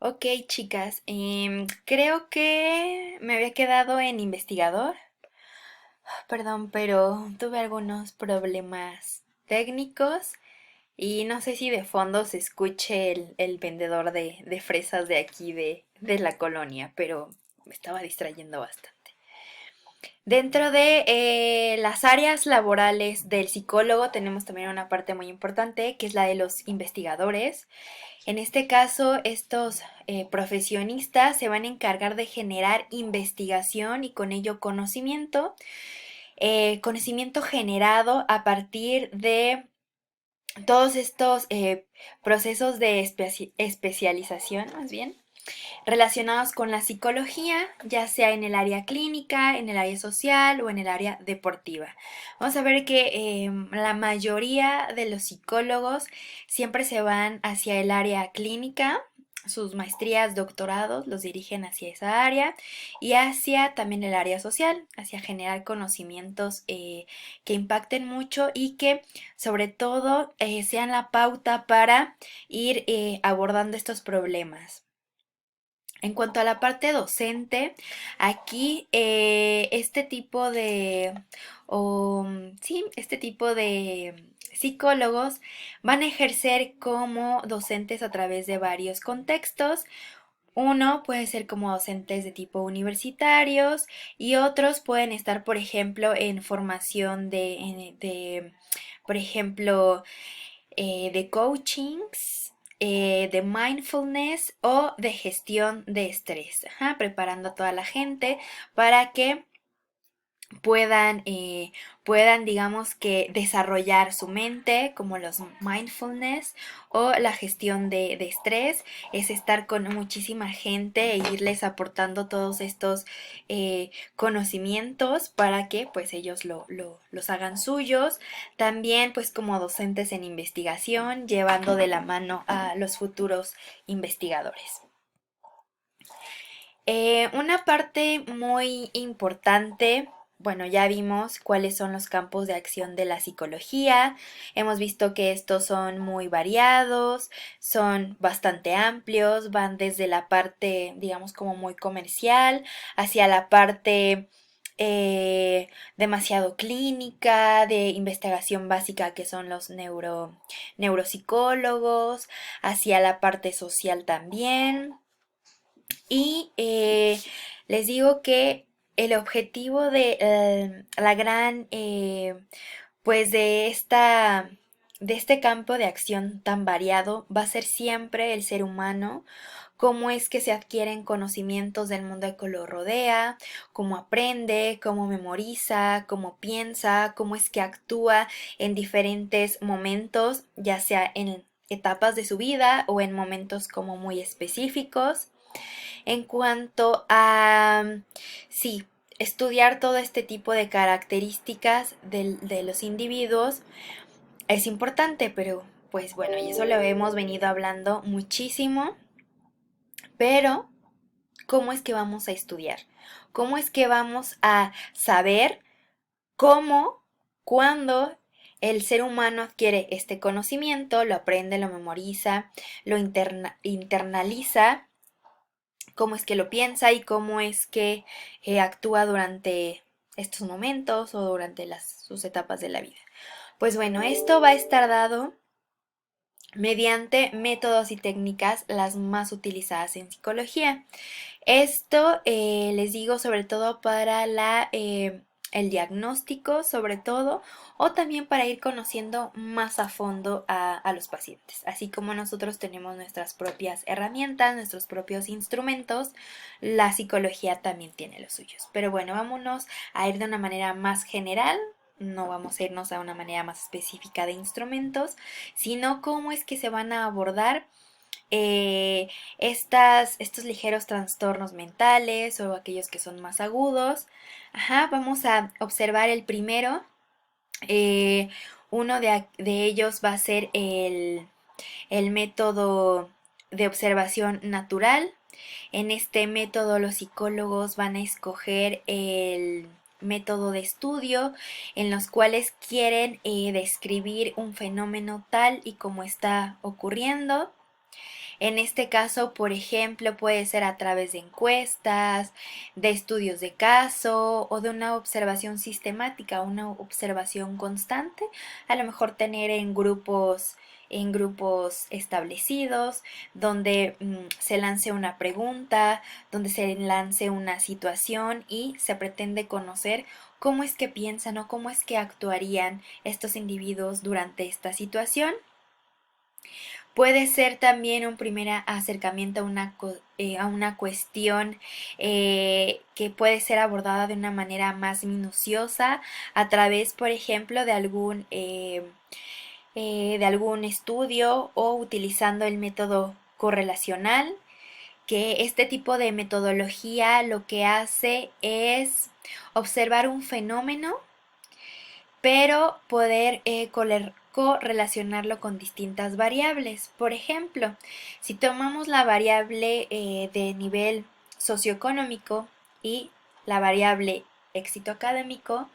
Ok, chicas, creo que me había quedado en investigador. Perdón, pero tuve algunos problemas técnicos y no sé si de fondo se escuche el vendedor de fresas de aquí de la colonia, pero me estaba distrayendo bastante. Dentro de las áreas laborales del psicólogo tenemos también una parte muy importante que es la de los investigadores. En este caso, estos profesionistas se van a encargar de generar investigación y con ello conocimiento generado a partir de todos estos procesos de especialización, más bien, relacionados con la psicología, ya sea en el área clínica, en el área social o en el área deportiva. Vamos a ver que la mayoría de los psicólogos siempre se van hacia el área clínica. Sus maestrías, doctorados los dirigen hacia esa área y hacia también el área social, hacia generar conocimientos que impacten mucho y que sobre todo sean la pauta para ir abordando estos problemas. En cuanto a la parte docente, aquí este tipo de psicólogos van a ejercer como docentes a través de varios contextos. Uno puede ser como docentes de tipo universitarios y otros pueden estar, por ejemplo, en formación por ejemplo, de coachings, de mindfulness o de gestión de estrés. Ajá, preparando a toda la gente para que puedan, eh, puedan, digamos que, desarrollar su mente, como los mindfulness o la gestión de estrés, es estar con muchísima gente e irles aportando todos estos conocimientos para que pues ellos los hagan suyos. También pues como docentes en investigación, llevando de la mano a los futuros investigadores. Una parte muy importante, bueno, ya vimos cuáles son los campos de acción de la psicología, hemos visto que estos son muy variados, son bastante amplios, van desde la parte, digamos, como muy comercial, hacia la parte demasiado clínica, de investigación básica que son los neuropsicólogos, hacia la parte social también. Y les digo que el objetivo de la gran, pues de este campo de acción tan variado va a ser siempre el ser humano, cómo es que se adquieren conocimientos del mundo que lo rodea, cómo aprende, cómo memoriza, cómo piensa, cómo es que actúa en diferentes momentos, ya sea en etapas de su vida o en momentos como muy específicos. En cuanto a, sí, estudiar todo este tipo de características de los individuos es importante, pero pues bueno, y eso lo hemos venido hablando muchísimo, pero ¿cómo es que vamos a estudiar? ¿Cómo es que vamos a saber cómo, cuándo el ser humano adquiere este conocimiento, lo aprende, lo memoriza, lo internaliza, cómo es que lo piensa y cómo es que actúa durante estos momentos o durante sus etapas de la vida? Pues bueno, esto va a estar dado mediante métodos y técnicas las más utilizadas en psicología. Esto les digo sobre todo para el diagnóstico, sobre todo, o también para ir conociendo más a fondo a los pacientes. Así como nosotros tenemos nuestras propias herramientas, nuestros propios instrumentos, la psicología también tiene los suyos. Pero bueno, vámonos a ir de una manera más general. No vamos a irnos a una manera más específica de instrumentos, sino cómo es que se van a abordar eh, estos ligeros trastornos mentales o aquellos que son más agudos. Ajá, vamos a observar el primero. Eh, Uno de ellos va a ser el método de observación natural. En este método los psicólogos van a escoger el método de estudio en los cuales quieren describir un fenómeno tal y como está ocurriendo. En este caso, por ejemplo, puede ser a través de encuestas, de estudios de caso o de una observación sistemática, una observación constante, a lo mejor tener en grupos establecidos, donde se lance una pregunta, donde se lance una situación y se pretende conocer cómo es que piensan o cómo es que actuarían estos individuos durante esta situación. Puede ser también un primer acercamiento a una cuestión que puede ser abordada de una manera más minuciosa a través, por ejemplo, de algún estudio o utilizando el método correlacional, que este tipo de metodología lo que hace es observar un fenómeno pero poder correlacionarlo con distintas variables. Por ejemplo, si tomamos la variable de nivel socioeconómico y la variable éxito académico,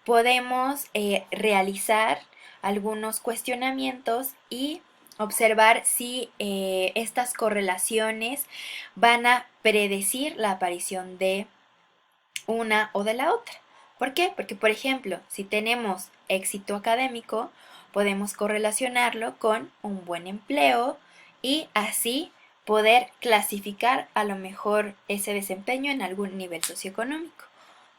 podemos realizar algunos cuestionamientos y observar si estas correlaciones van a predecir la aparición de una o de la otra. ¿Por qué? Porque, por ejemplo, si tenemos éxito académico, podemos correlacionarlo con un buen empleo y así poder clasificar a lo mejor ese desempeño en algún nivel socioeconómico.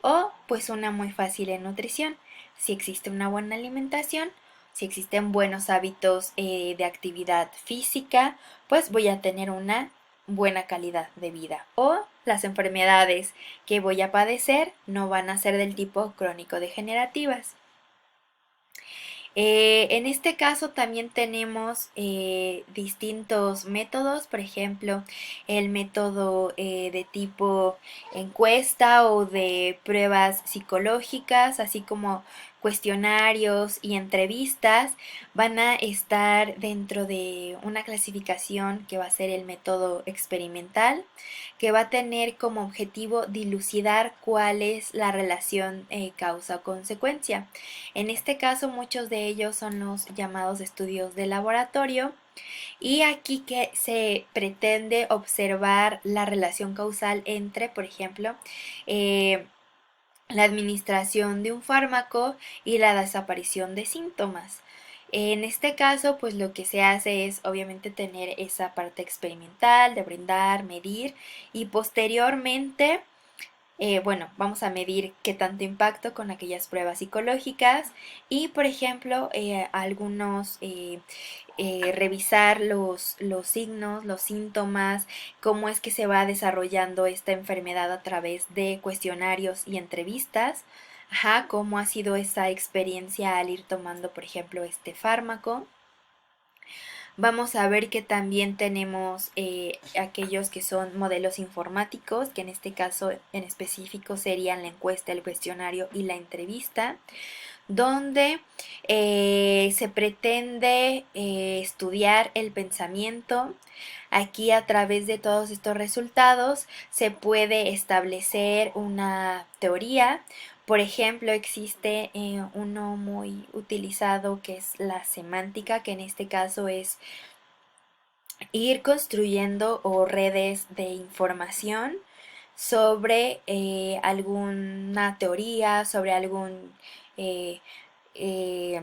O pues una muy fácil en nutrición. Si existe una buena alimentación, si existen buenos hábitos de actividad física, pues voy a tener una buena calidad de vida. O las enfermedades que voy a padecer no van a ser del tipo crónico-degenerativas. En este caso también tenemos distintos métodos, por ejemplo, el método de tipo encuesta o de pruebas psicológicas, así como cuestionarios y entrevistas, van a estar dentro de una clasificación que va a ser el método experimental, que va a tener como objetivo dilucidar cuál es la relación causa-consecuencia. En este caso, muchos de ellos son los llamados estudios de laboratorio y aquí que se pretende observar la relación causal entre, por ejemplo, eh, la administración de un fármaco y la desaparición de síntomas. En este caso, pues lo que se hace es obviamente tener esa parte experimental de brindar, medir y posteriormente bueno, vamos a medir qué tanto impacto con aquellas pruebas psicológicas y, por ejemplo, revisar los signos, los síntomas, cómo es que se va desarrollando esta enfermedad a través de cuestionarios y entrevistas. Ajá, cómo ha sido esa experiencia al ir tomando, por ejemplo, este fármaco. Vamos a ver que también tenemos aquellos que son modelos informáticos, que en este caso en específico serían la encuesta, el cuestionario y la entrevista, donde se pretende estudiar el pensamiento. Aquí a través de todos estos resultados se puede establecer una teoría. Por ejemplo, existe uno muy utilizado que es la semántica, que en este caso es ir construyendo o redes de información sobre alguna teoría, eh, eh,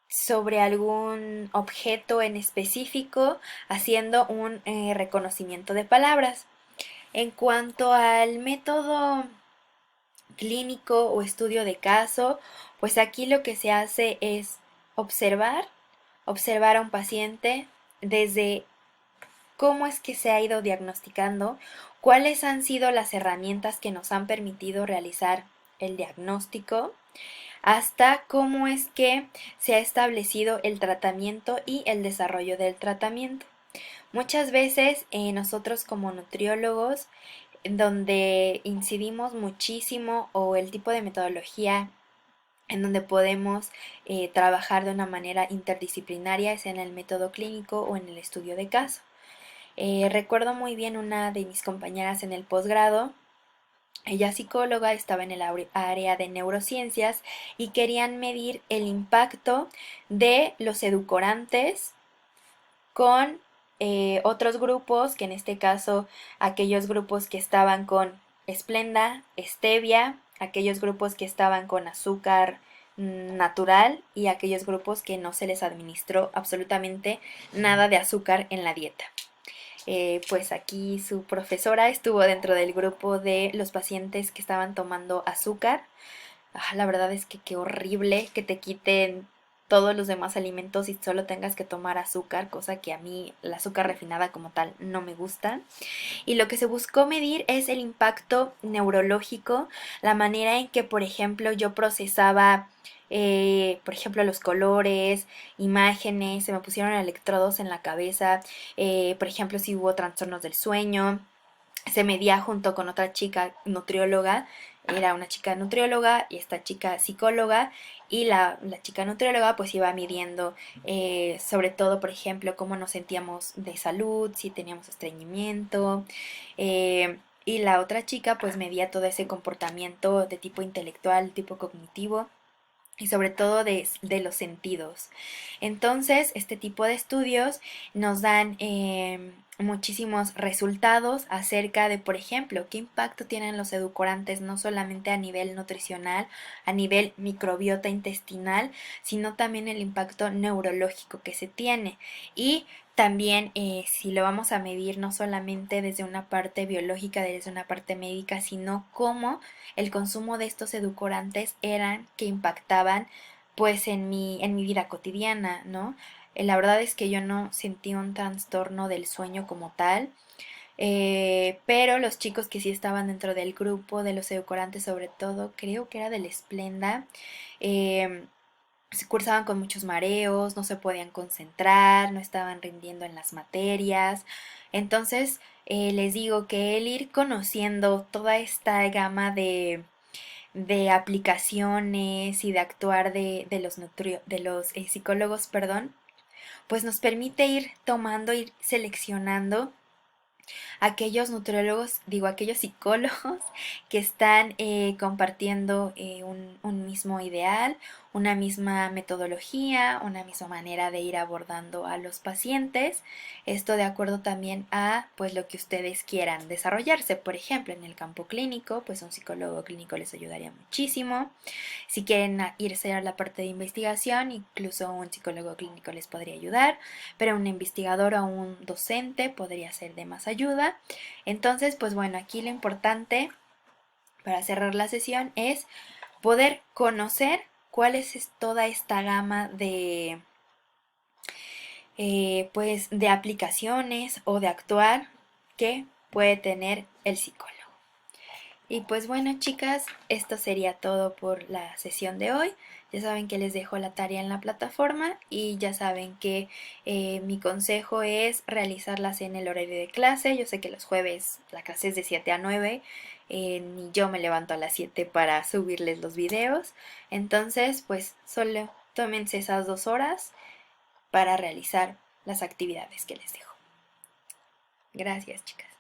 sobre algún objeto en específico, haciendo un reconocimiento de palabras. En cuanto al método clínico o estudio de caso, pues aquí lo que se hace es observar, observar a un paciente desde cómo es que se ha ido diagnosticando, cuáles han sido las herramientas que nos han permitido realizar el diagnóstico, hasta cómo es que se ha establecido el tratamiento y el desarrollo del tratamiento. Muchas veces nosotros como nutriólogos, en donde incidimos muchísimo o el tipo de metodología en donde podemos trabajar de una manera interdisciplinaria es en el método clínico o en el estudio de caso. Recuerdo muy bien una de mis compañeras en el posgrado. Ella psicóloga, estaba en el área de neurociencias y querían medir el impacto de los edulcorantes con otros grupos, que en este caso aquellos grupos que estaban con esplenda, stevia, aquellos grupos que estaban con azúcar natural y aquellos grupos que no se les administró absolutamente nada de azúcar en la dieta. Pues aquí su profesora estuvo dentro del grupo de los pacientes que estaban tomando azúcar. La verdad es que qué horrible que te quiten todos los demás alimentos y solo tengas que tomar azúcar, cosa que a mí la azúcar refinada como tal no me gusta. Y lo que se buscó medir es el impacto neurológico, la manera en que, por ejemplo, yo procesaba, por ejemplo, los colores, imágenes, se me pusieron electrodos en la cabeza, por ejemplo, si hubo trastornos del sueño. Se medía junto con otra chica nutrióloga, era una chica nutrióloga y esta chica psicóloga, y la chica nutrióloga pues iba midiendo sobre todo, por ejemplo, cómo nos sentíamos de salud, si teníamos estreñimiento, y la otra chica pues medía todo ese comportamiento de tipo intelectual, tipo cognitivo y sobre todo de los sentidos. Entonces, este tipo de estudios nos dan muchísimos resultados acerca de, por ejemplo, qué impacto tienen los edulcorantes no solamente a nivel nutricional, a nivel microbiota intestinal, sino también el impacto neurológico que se tiene. Y también si lo vamos a medir no solamente desde una parte biológica, desde una parte médica, sino cómo el consumo de estos edulcorantes eran que impactaban pues en mi vida cotidiana, ¿no? La verdad es que yo no sentí un trastorno del sueño como tal, pero los chicos que sí estaban dentro del grupo de los edulcorantes, sobre todo, creo que era del Splenda, eh, se cursaban con muchos mareos, no se podían concentrar, no estaban rindiendo en las materias. Entonces, les digo que el ir conociendo toda esta gama de aplicaciones y de actuar de los psicólogos, perdón, pues nos permite ir tomando, ir seleccionando aquellos nutriólogos, digo, aquellos psicólogos que están compartiendo un mismo ideal, una misma metodología, una misma manera de ir abordando a los pacientes. Esto de acuerdo también a pues lo que ustedes quieran desarrollarse. Por ejemplo, en el campo clínico, pues un psicólogo clínico les ayudaría muchísimo. Si quieren irse a la parte de investigación, incluso un psicólogo clínico les podría ayudar, pero un investigador o un docente podría ser de más ayuda. Entonces, pues bueno, aquí lo importante para cerrar la sesión es poder conocer cuál es toda esta gama pues, de aplicaciones o de actuar que puede tener el psicólogo. Y pues bueno, chicas, esto sería todo por la sesión de hoy. Ya saben que les dejo la tarea en la plataforma y ya saben que mi consejo es realizarlas en el horario de clase. Yo sé que los jueves la clase es de 7 a 9, ni yo me levanto a las 7 para subirles los videos. Entonces, pues solo tómense esas 2 horas para realizar las actividades que les dejo. Gracias, chicas.